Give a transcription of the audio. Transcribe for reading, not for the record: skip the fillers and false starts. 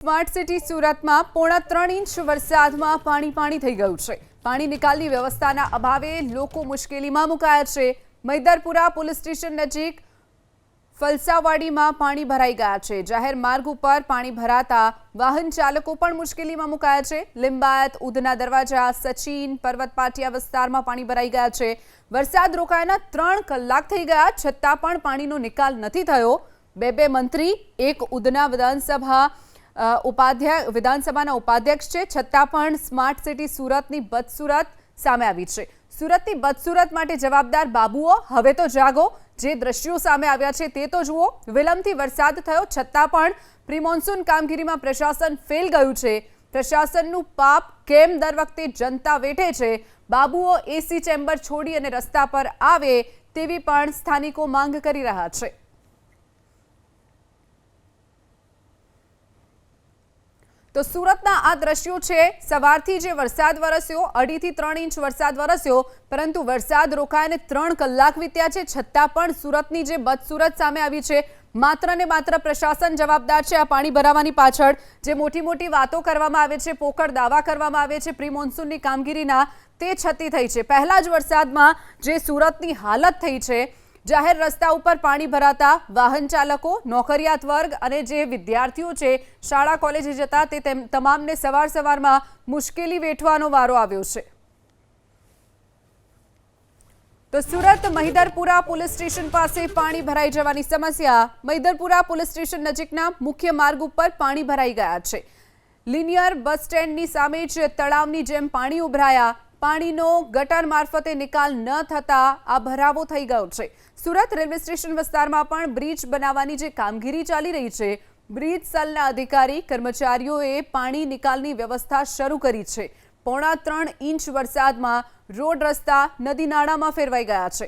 Smart city સુરતમાં 3.5 inch વરસાદમાં પાણી થઈ ગયું છે। પાણી નિકાલની વ્યવસ્થાના અભાવે લોકો મુશ્કેલીમાં મુકાયા છે। મૈદરપુરા પોલીસ સ્ટેશન નજીક ફલસાવાડીમાં પાણી ભરાઈ ગયા છે। જાહેર માર્ગ ઉપર પાણી ભરાતા વાહન ચાલકો પણ મુશ્કેલીમાં મુકાયા છે। લિંબાયત, ઉધના દરવાજા, સચિન, પર્વત પાટિયા વિસ્તારમાં પાણી ભરાઈ ગયા છે। વરસાદ રોકાયાના 3 કલાક થઈ ગયા છતાં પણ પાણીનો નિકાલ નથી થયો। બે મંત્રી, એક ઉધના વિધાનસભાના ઉપાધ્યક્ષ છે, છતાં પણ સ્માર્ટ સિટી સુરતની બદસુરત સામે આવી છે। સુરતની બદસુરત માટે જવાબદાર બાબુઓ, હવે તો જાગો। જે દ્રશ્યો સામે આવ્યા છે તે તો જુઓ। વિલંબથી વરસાદ થયો છતાં પણ પ્રી મોન્સૂન કામગીરીમાં પ્રશાસન ફેલ ગયું છે। પ્રશાસનનું પાપ કેમ દર વખતે જનતા વેઠે છે? બાબુઓ એસી ચેમ્બર છોડી અને રસ્તા પર આવે તેવી પણ સ્થાનિકો માંગ કરી રહ્યા છે। તો સુરતના આ દ્રશ્યો છે। સવારથી જે વરસાદ વરસ્યો, 2.5 થી 3 ઇંચ વરસાદ વરસ્યો, પરંતુ વરસાદ રોકાઈને 3 કલાક વીત્યા છે છતાં પણ સુરતની જે બદસુરત સામે આવી છે। માત્ર ને માત્ર પ્રશાસન જવાબદાર છે આ પાણી ભરાવાની પાછળ। જે મોટી વાતો કરવામાં આવે છે, પોકળ દાવા કરવામાં આવે છે પ્રી મોન્સૂનની કામગીરીના, તે છતી થઈ છે। પહેલા જ વરસાદમાં જે સુરતની હાલત થઈ છે, જાહેર રસ્તા ઉપર પાણી ભરાતા વાહન ચાલકો, નોકરિયાત વર્ગ અને જે વિદ્યાર્થીઓ છે શાળા કોલેજે જતા, તે તમામને સવારમાં મુશ્કેલી વેઠવાનો વારો આવ્યો છે। તો સુરત મૈદરપુરા પોલીસ સ્ટેશન પાસે પાણી ભરાઈ જવાની સમસ્યા। મૈદરપુરા પોલીસ સ્ટેશન નજીકના મુખ્ય માર્ગ ઉપર પાણી ભરાઈ ગયા છે। લિનિયર બસ સ્ટેન્ડની સામે જ તળાવની જેમ પાણી ઉભરાયા। પાણીનો ગટર મારફતે નિકાલ ન થતા આ ભરાવો થઈ ગયો છે। સુરત રેલવે સ્ટેશન વિસ્તારમાં પણ બ્રિજ બનાવવાની જે કામગીરી ચાલી રહી છે, બ્રિજ સેલના અધિકારી કર્મચારીઓએ પાણી નિકાલની વ્યવસ્થા શરૂ કરી છે। 3.5 ઇંચ વરસાદમાં રોડ રસ્તા નદી નાળામાં ફેરવાઈ ગયા છે।